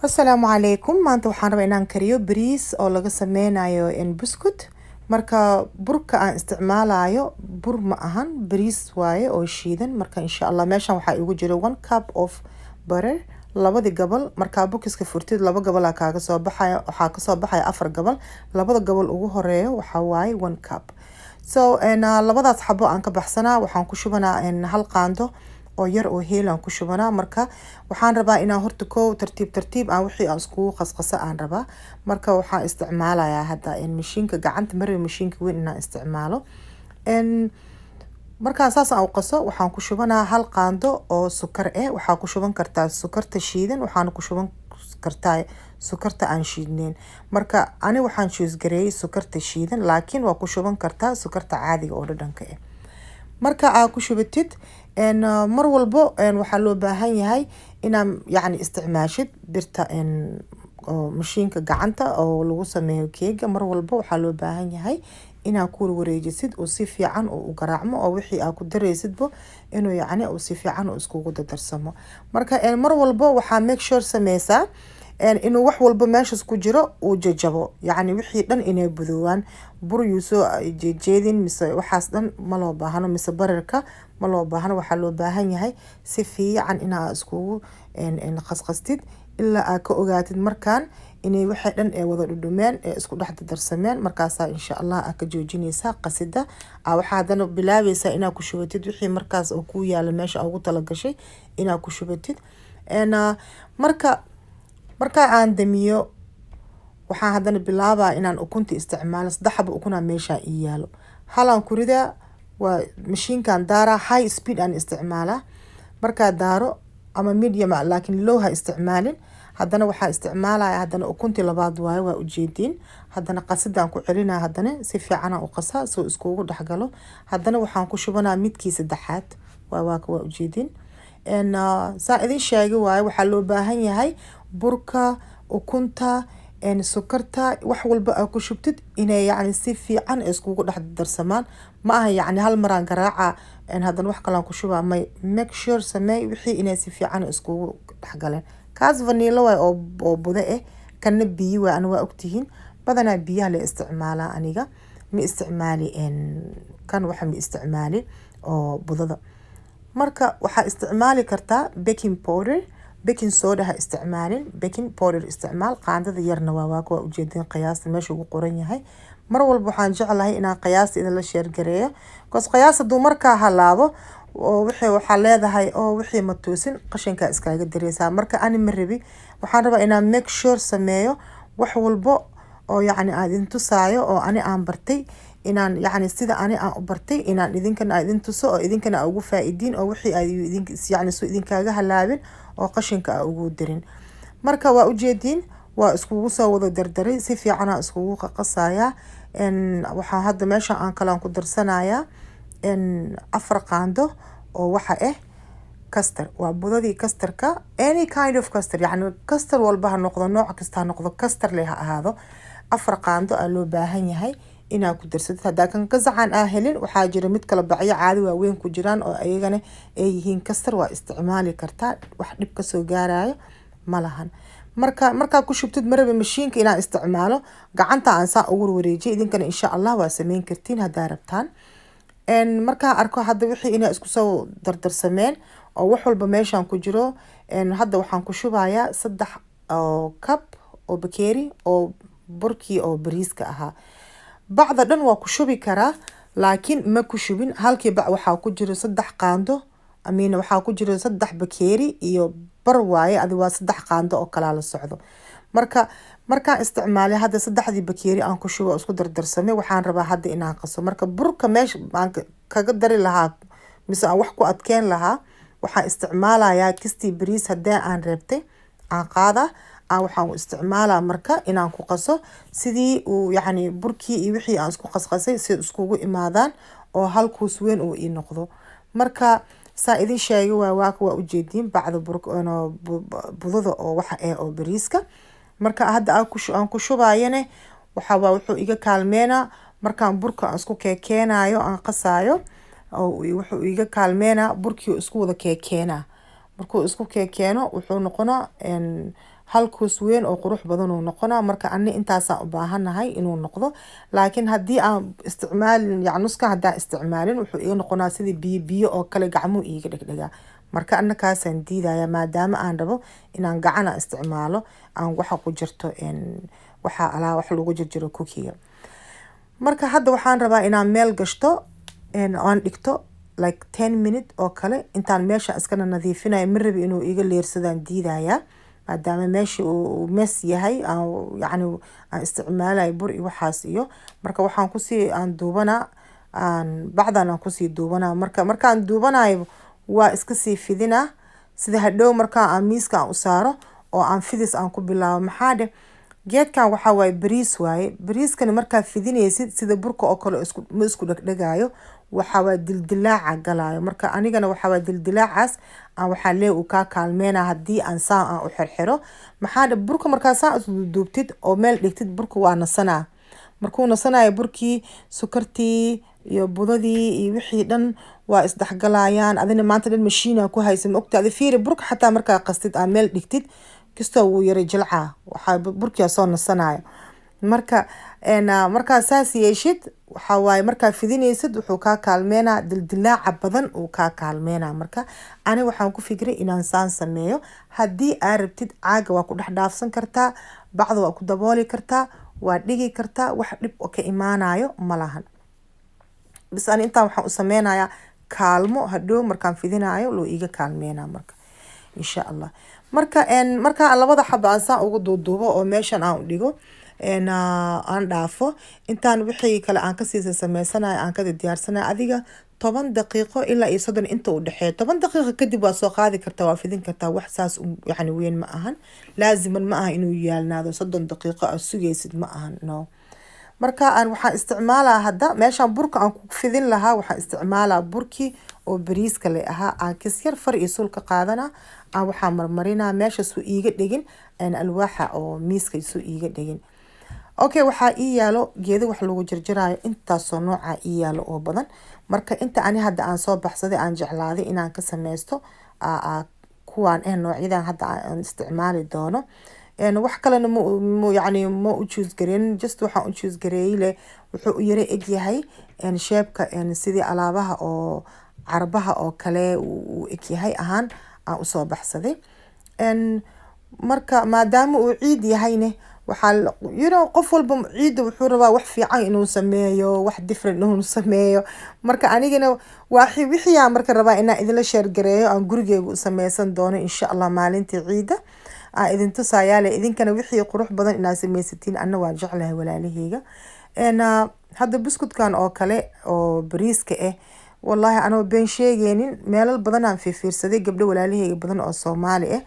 Asalaamu calaykum. Maanta waxaan rabaa inaan kariyo bariis oo laga sameynayo buskut. Marka burka aan isticmaalayo bur ma ahan, bariis waaye oo shiidan. Marka insha Allah meeshan waxaa igu jira 1 cup of butter, labadi gabal. Marka bukiska furtid laba gabal aa kaaga soo baxaya, waxaa ka soo baxaya 4 gabal. Labada gabal ugu horeeyo waxaa waaye 1 cup. So labadaas xabo aan ka baxsanaa, waxaan ku shubanaa hal qaando oo yar oo heel aan ku shubanaa. Marka waxaan rabaa inaan horta tartiib aan wixii aan iskugu qasqasa aan rabaa. Marka waxaan isticmaalayaa hadda mashiinka gacanta, marba mashiinka weyn inaan isticmaalo. markaan saas aan u qaso, waxaan ku shubanaa hal qaando oo sukar waxaa ku shuban kartaa sukarta shiidan, waxaan ku shuban kartaa sukarta aan shiidneyn. Marka ani waxaan choose gareeyay sukarta shiidan, laakiin waa ku shuban kartaa sukarta caadiga oo dhadhanka marka aad ku shubatid mar walbo waxaa loo baahan yahay inaan isticmaashid birta oo mashiinka gacanta oo lagu sameeyo keega. Mar walbo waxaa loo baahan yahay inaad ku wareejisid oo si fiican u garaacmo, oo wixii aad ku dareysidbo inuu oo si fiican iskugu darsamo. Marka mar walbo waxaa make sure sameysaa inuu wax walba meeshas ku jiro uu jajabo, wixii dhan inay budowaan. bur yuuso jeedin mise waxaas dhan ma loo baahno, mise bararka ma loo baahno. waxaa loo baahan yahay si fiican inaad iskugu qasqastid ilaa aad ka ogaatid markaan inay wixii dhan wada dhudhumeen isku dhex darsameen. markaas insha Allah aad ka joojinaysaa qasida. waxaa hadana bilaabaysaa inaad ku shubatid wixii markaas oo ku yaala meesha ugu tala gashay inaad ku shubatid. marka aan damiyo waxaan hadana bilaabaa inaan ukunta isticmaalo. 3 xabo ukun meesha ii yaalo, halaan ku ridaa, waa mashiinkan daara, high speed aan isticmaalaa. marka daaro ama medium laakiin low ha isticmaalin. hadana waxaa isticmaalaya hadana ukunti labaad waaye, waa ujeedin. hadana qasidaan ku celinaa, hadana si fiican u qasaa soo iskugu dhaxgalo. hadana waxaan ku shubanaa midkii saddexaad, waa ujeedin. saa idin sheegay waaye, waxaa loo baahan yahay burka, ukunta, sukarta, wax walba aad ku shubtid inay si fiican iskugu dhex darsamaan. ma aha hal maraan garaaca hadana wax kale aan ku shubaa, make sure sameey wixii inay si fiican iskugu dhaxgaleen. kaas vanilla waay oo budo kana biyo waa, ana waa ogtihiin badanaa biyaha la isticmaalaa. aniga ma isticmaali kan waxa ma isticmaali oo budada. marka waxaa isticmaali kartaa baking powder, baking soda ha isticmaalin, baking powder isticmaal. qaandada yarna waa ujeedin qiyaasta meesha ugu qoran yahay. mar walba waxaan jeclahay inaan qiyaasta idin la share gareeyo, because qiyaasta duu markaa halaabo oo waxaa leedahay oo wixii ma toosin qashinka iskaga dareysaa. marka ani ma rabi, waxaan rabaa inaan make sure sameeyo wax walbo oo aad idin tusaayo oo ani aan bartay, inaan sida ani aan u bartay inaan idinkana idin tuso oo idinkana ugu faa'iidin, oo wixii aad soo idinkaaga halaabin oo qashinka ugu dirin. marka waa ujeedin, waa iskugu soo wada dardaray, si fiican aan iskugu qasaya. waxaan hadda meesha aan kala ku darsanayaa 4 qaando oo waxa custard. waa budadii custardka, any kind of custard, custard walba ha noqdo, nooc kasta ha noqdo, custard leh ha ahaado. 4 qaando aa loo baahan yahay inaad ku darsatid. hadaa kan gasacan aa helin, waxaa jira mid kala bacyo caadi waaweyn ku jiraan oo ayagana ay yihiin custard, waa isticmaali kartaa, wax dhib ka soo gaarayo ma lahan. markaa ku shubtid maraba mashiinka inaan isticmaalo, gacanta aan saa ugu wareejiyo. idinkana insha Allah waa sameyn kartiin hadaa rabtaan. markaa arko hadda wixii inay isku soo dardarsameen oo wax walba meeshan ku jiro, hadda waxaan ku shubayaa 3 cup oo bakeeri oo burkii oo bariiska ahaa. bacda dhan waa ku shubi karaa, laakiin ma ku shubin. halkii bac waxaa ku jiro 3 qaando, waxaa ku jiro 3 bakeeri iyo bar waaye, adi waa 3 qaando oo kala la socdo. markaan isticmaalay hadda 3dii bakeeri aan ku shubo isku dardarsamay, waxaan rabaa hadda inaan qaso. marka burka meesha aan kaga dari lahaa mise aan wax ku adkeen lahaa, waxaan isticmaalayaa kistii bariis hadaa aan reebtay aan qaada, waxaan isticmaalaa marka inaan ku qaso sidii uu burkii iyo wixii aan isku qasqasay si iskugu imaadaan oo hal kuus weyn uu ii noqdo. marka saa idin sheegay waa ujeedin bacda budada oo waxa oo bariiska. marka hadda aan ku shubaayane wuxuu iga kaalmeena markaan burka aan isku keenayo aan qasaayo, oo wuxuu iga kaalmeena burkii isku wada keena. markuu isku keeno wuxuu noqonaa hal kuus weyn oo qurux badan uu noqonaa. Marka ani intaasaan u baahanahay inuu noqdo. Laakiin haddii aan isticmaalin yani nuska haddaan isticmaalin wuxuu iga noqonaa sidii biyo biyo oo kale gacmuhu iiga dhegdhegaa. Marka annakaasaan diidaya maadaama aan rabo inaan gacana isticmaalo aan waxa ku jirto waxa wax lagu jirjiro cookiga. Marka hadda waxaan rabaa inaan meel gashto aan dhigto like 10 minutes oo kale intaan meesha iskana nadiifinayo mirabi inuu iga leersadaan diidaya maadaama meesha uu mess yahay yani aan isticmaalayo bur iyo waxaas iyo marka waxaan ku sii aan duubana bacdan aan ku sii duubana markaan duubanayo waa iska sii fidina sida hadhow markaan miiska aan u saaro oo aan fidis aan ku bilaabo maxaa geedkan waxa waaye bariis waaye bariiskana markaa fidinaysid sida burka oo kale isku dhagdhagaayo waxa waa dildilaaca galaayo marka anigana waxa waa dildilaacaas waxa lee uu ka kaalmeena hadii aan saan u xirxiro maxaa burka markaa saan u duubtid oo meel dhigtid burka waa nasanaa markuu nasanayo burkii sokortii iyo budadii iyo wixii dhan waa isdhaxgalayaan adina maanta dhan mashiina ku haysan ogtaada fiiri burka xataa markaa qastid aan meel dhigtid kisto wuu yara jilca waxa burkiya soo nasanayo marka saas yeeshid waxa waaye marka fidinaysid wuxuu ka kaalmeena dildilaaca badan uu ka kaalmeena marka ani waxaan ku fikray inaan saan sameeyo hadii aad rabtid caaga waa ku dhaafsan kartaa bacda waa ku dabooli kartaa waa dhigi kartaa wax dhib oo ka imaanayo malahan bis aan intaan waxaan u sameynayaa kaalmo hadhow markaan fidinayo loo iga kaalmeena marka insha Allah marka labada xabo aan saan ugu duuduubo oo meeshan aan u dhigo aan dhaafo intaan wixii kale aan ka sii sameysanayo aan ka diyaarsanayo adiga 10 daqiiqo ilaa 30 inta u dhaxeeyo 10 daqiiqo kadib waa soo qaadi kartaa waa fidin kartaa wax saas yani weyn ma ahan laaziman ma aha inuu yaalnaado 30 daqiiqo aad sugaysid ma ahan no marka aan waxaan isticmaalaa hadda meeshan burka aan ku fidin lahaa waxaan isticmaalaa burkii oo bariiska leh aan kisyar far iyo sul ka qaadana waxaan marmarinaa meesha soo iiga dhigin alwaaxa oo miiska soo iiga dhigin okay waxa ii yaalo geedo wax lagu jarjaraayo intaas oo nooca ii yaalo oo badan marka inta ani hadda aan soo baxsaday aan jeclaaday inaan ka sameysto kuwaan noocyadan hadda aan isticmaali doono wax kale yani ma u choose gareyn just waxaan u choose gareeyay wuxuu u yara eg yahay shape-ka sidii alaabaha oo carbaha oo kale uu eg yahay ahaan aan u soo baxsaday marka maadaama uu ciid yahayne waxa qof walba ciid wuxuu rabaa wax fiican inuu sameeyo wax different inuu sameeyo marka anigana wixii aan marka rabaa inaan idin la share gareeyo aan gurigeyga u sameysan doono insha Allah maalintii ciida idin tusayaale idinkana wixii qurux badan inaad sameysatiin anna waan jeclahay walaalaheyga hadda buskudkan oo kale oo bariiska wallahi anoo been sheegeenin meelal badan aan fiirsaday gabdho walaalaheyga badan oo Soomaali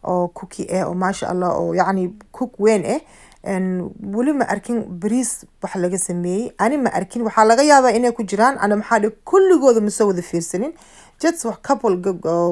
oo cookie oo maasha Allah oo yani cook weyn wali ma arkin bariis wax laga sameeyay ani ma arkin waxa laga yaabaa inay ku jiraan ana maxaa kulligooda ma soo wada fiirsanin just wax couple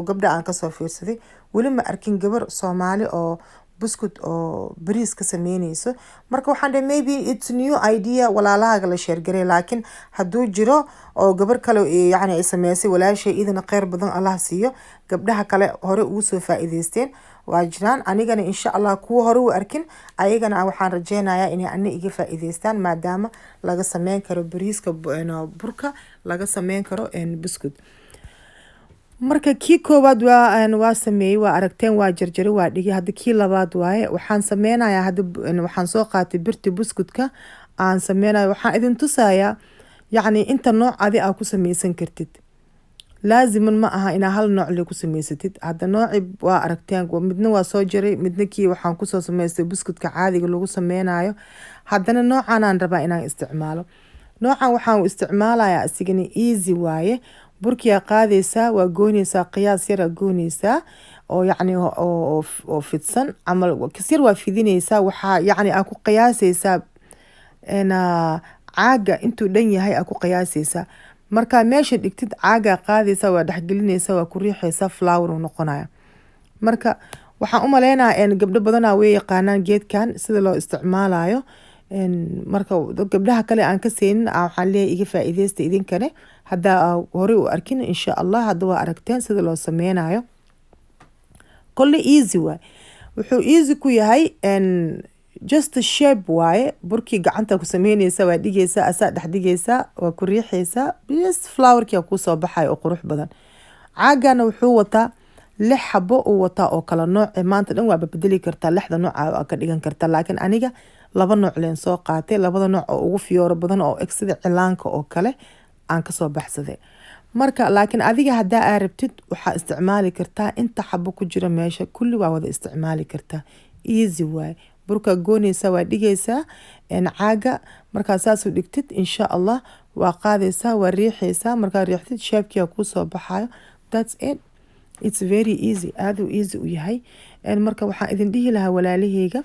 gabdho aan ka soo fiirsaday wali ma arkin gabar Soomaali oo buskud oo bariis ka sameynayso marka waxaan dhahay maybe it's new idea walaalaha la share garay laakiin haduu jiro oo gabar kale yani ay sameysay walaashay idina qeyr badan Allah siiyo gabdhaha kale hore ugu soo faa'iideysteen waa jiraan anigana insha Allah kuwa hore u arkin ayagana waxaan rajeynayaa inay ana iga faa'iideystaan maadaama laga sameyn karo bariiska burka laga sameyn karo buskud marka kii koobaad waa sameeyay waa aragteen waa jarjaray waa dhigay hadda kii labaad waaye waxaan sameynayaa hadda waxaan soo qaatay birti buskudka aan sameynayo waxaan idin tusayaa yani inta nooc aad ku sameysan kartid laaziman ma aha ina hal nooc ku sameysatid hadda nooci waa aragteen midna waa soo jaray midna kii waxaan ku soo sameystay buskudka caadiga lagu sameynayo haddana noocan aan rabaa inaan isticmaalo noocan waxaan isticmaalayaa asigana easy waaye burkiya qaadaysa waa goonaysa qiyaas yar goonaysa oo yani oo fidsan amal kasir waa fidinaysa waxa yani ku qiyaasaysa caaga intuu dhan yahay ku qiyaasaysa marka meesha dhigtid caaga qaadaysa waa dhaxgelinaysa waa ku riixaysa flower noqonaya marka waxaan u maleynayaa gabdho badan way yaqaanaan geedkan sida loo isticmaalayo marka gabdhaha kale aan ka seenin waxaan leeyahay iga faa'iideysta idinkane hadda hore u arkin insha Allah hadda waa aragteen sida loo sameynayo kulli easy way wuxuu easy ku yahay just a shape waaye burkii gacanta ku sameynaysa waa dhigaysaa asaa dhex dhigaysaa waa ku riixaysaa just flowerkii ku soo baxay oo qurux badan caagana wuxuu wataa 6 xabo uu wataa oo kala nooc maanta dhan waa bedeli kartaa 6da nooc aa ka dhigan kartaa laakiin aniga 2 nooc leen soo qaatay 2da nooc oo ugu fiyooro badan oo sida cilaanka oo kale aan ka soo baxsaday marka laakiin adiga hadaa aad rabtid waxa isticmaali kartaa inta xabo ku jira meesha kulli waa wada isticmaali kartaa easy way burka goonaysa waa dhigaysaa caaga marka saas u dhigtid insha Allah waa qaadaysaa waa riixaysaa marka riixtid shaabkiya ku soo baxayo that's it it's very easy aadu easy u yahay marka waxaan idin dhihi lahaa walaalahayga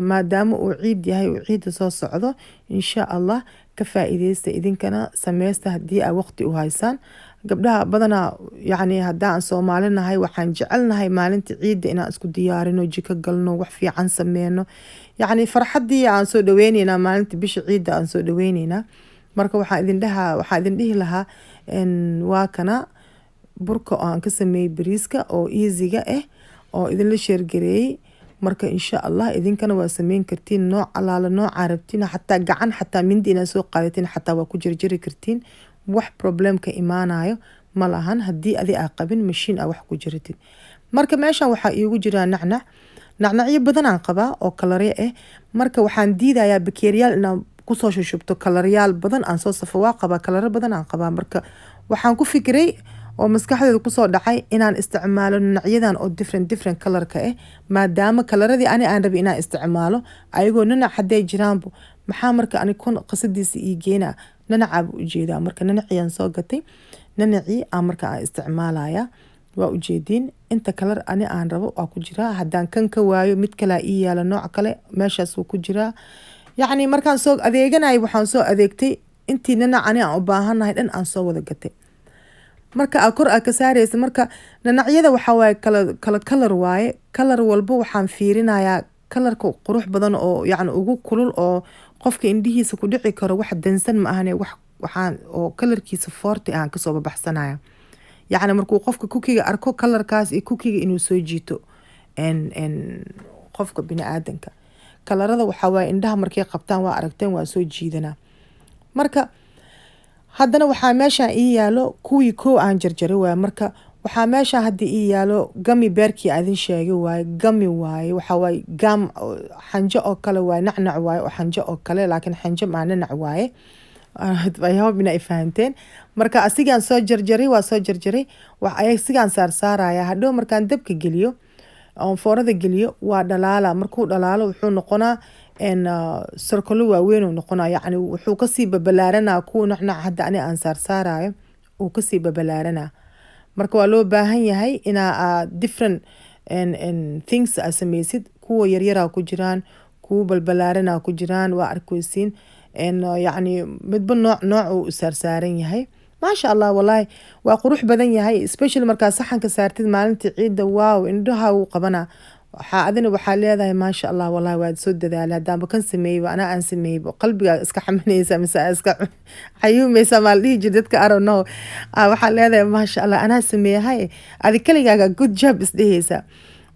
maadaama uu ciid yahay uu ciid soo socdo insha Allah ka faa'iideysta idinkana sameeysta hadii ay waqti u haysaan gabdhaha badana yani hadaan Soomaalinahay waxaan jecelnahay maalinta ciida inaan isku diyaarino jiko galno wax fiican sameeyno yani farxadii aan soo dhaweynayna maalinta bisha ciida aan soo dhaweynayna marka waxaan idin dhihi lahaa waa kana burka aan ka sameeyay bariiska oo easy-ga oo idin la share gareeyay marka insha Allah idinkana waa sameyn kartiin nooc alaala nooc arabtiin hatta gacan hatta mindi ina soo qaadatiin hatta waa ku jirjiri kartiin wax problem ka imaanayo malahan hadii adi aa qabin machine wax ku jiritid marka meeshan waxa iigu jira nacnacyo badan aan qabaa oo kalare marka waxaan diidayaa bakeeriyaal inaan ku soo shushubto kalariyaal badan aan soo safo waa qabaa kalare badan aan qabaa marka waxaan ku fikiray oo maskaxdeedu ku soo dhacay inaan isticmaalo nacyadan oo different color-ka maadaama kalaradii aan rabay inaan isticmaalo ayagoo nanac haday jiraanbo maxaa marka ani kun qasadiisa ii geena nanacaab u jeedaa marka nanaciyaan soo gatay nanacii aan marka aan isticmaalaya waa u jeedin inta kalar ani aan rabo waa ku jira hadaan kan ka waayo mid kale ii yaala nooc kale meeshaas uu ku jira yani markaan soo adeeganay waxaan soo adeegtay intii nanac ani aan u baahanahay dhan aan soo wada gatay marka kor ka saaraysa marka nanacyada waxa way kala color waaye color walba waxaan fiirinayaa colorka qurux badan oo yani ugu kulul oo qofka indhihiisa ku dhici karo wax dansan ma ahane waxaan oo colorkiisa forte aan ka soo baxsanaya yani markuu qofka cookiga arko colorkaas iyo cookiga inuu soo jiito qofka bini'aadanka colorada waxa way indhaha markay qabtaan waa aragteen waa soo jiidana marka haddana waxaa meesha ii yaalo kuwii koo aan jarjaray waa marka waxaa meesha hadii ii yaalo gummy bearkii adin sheegay waa gummy waaye waxa way gam xanjo oo kale waa nacnac waaye oo xanjo oo kale laakiin xanjo ma nacnac waaye I hope ina fahanteen marka asigaan soo jarjaray waa soo jarjaray wax ay sigaan saaraya hadhow markaan dabka geliyo oo foorada geliyo waa dhalaala markuu dhalaalo wuxuu noqonaa circle waaweyn oo noqonaa yani wuxuu ka sii babalaarana ku nacnac hadda ani aan saarayo uu ka sii babalaarana marka waa loo baahan yahay ina different things samaysid kuwa yaryar ku jiraan kuwa balbalaarana ku jiraan waa arkaysiin yani midba nooc uu saaran yahay maasha Allah wallahi waa qurux badan yahay especially marka saxanka saartid maalintii ciida wow indhaha uu qabana waxaa leedahay maasha Allah wallahi waa soo dadaalay hadaan kan sameeyay ana aan sameeyay qalbiga iska xamanaysa mise iska xayuumaysa maal dhigi jir dadka I don't know waxaa leedahay maasha Allah ana sameeyay adi kaligaaga good job isdhehaysa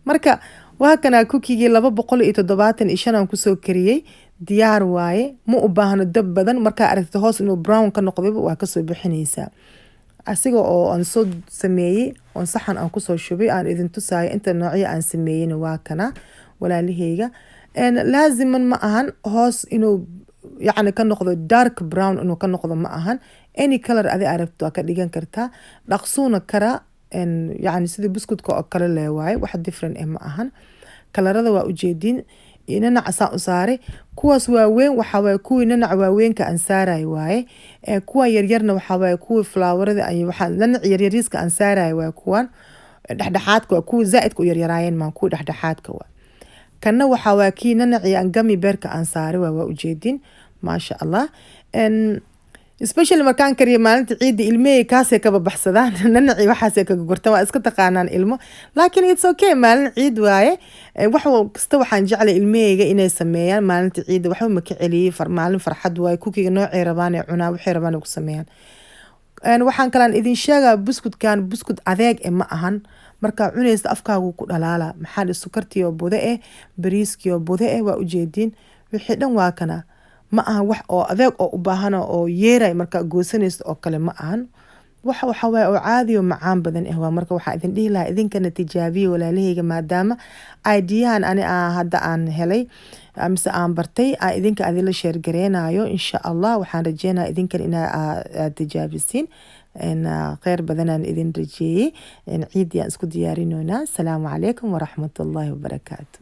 marka waa kana cookiga 275 aan ku soo kariyay diyaar waaye ma u baahno dab badan marka aragto hoos inuu brown ka noqdo waa ka soo bixinaysa asiga oo aan soo sameeyay oo saxan aan ku soo shubay aan idin tusaayo inta noocyo aan sameeyay waa kana walaalahayga laaziman ma ahan hoos inuu yani ka noqdo dark brown inuu ka noqdo ma ahan any color adi aragto ka dhigan kartaa dhaqsuuna kara yani sida buskudka oo kale leeyahay wax different ma ahan kalarada waa u jeedin nanac saan u saaray kuwaas waaweyn waxa way kuwii nanac waaweynka aan saaray waaye kuwa yaryarna waxa way kuwii flowerada ay waxa nanac yaryariiska aan saaray waa kuwan dhexdhexaadka waa kuwii zaaidka u yaryaraayeen ma kuwii dhexdhexaadka waa kana waxa waa kii nanac aan gummy bearka aan saaray waa u jeedin maasha Allah especially markaan kariyo maalinta ciida ilmey kaasay ka baxsadaan nanaci waxaasay ka gurtaan waa iska taqaanaan ilmo laakiin it's okay maalin ciid waaye wax kasta waxaan jeclay ilmeyga inay sameeyaan maalinta ciida waxa ma ka celiyay maalin farxad waaye cookiga noocay rabaan ee cunaa waxay rabaan ku sameeyaan waxaan kalaan idin sheegaa buskudkan buskud adeeg ma ahan markaa cunaysa afkaagu ku dhalaala. maxaa sokortiyo bude bariiskiyo bude waa ujeediin wixii dhan waa kana. ma aha wax oo adeeg oo u baahan oo yeeray markaa goosanaysa oo kale ma ahan. waxa waay oo caadi oo macaan badan waa. marka waxaa idin dhihi lahaa idinkana tijaabiye walaalahayga maadaama ideahan ani hadda aan helay mise aan bartay idinka adila sheer gareenayo insha Allah. waxaan rajeynayaa idinkan inaad tijaabisiin khayr badanaan idin rajeeyay. ciid yaan isku diyaarinoynaa. Asalaamu calaykum waraxmatullaahi wabarakaatu.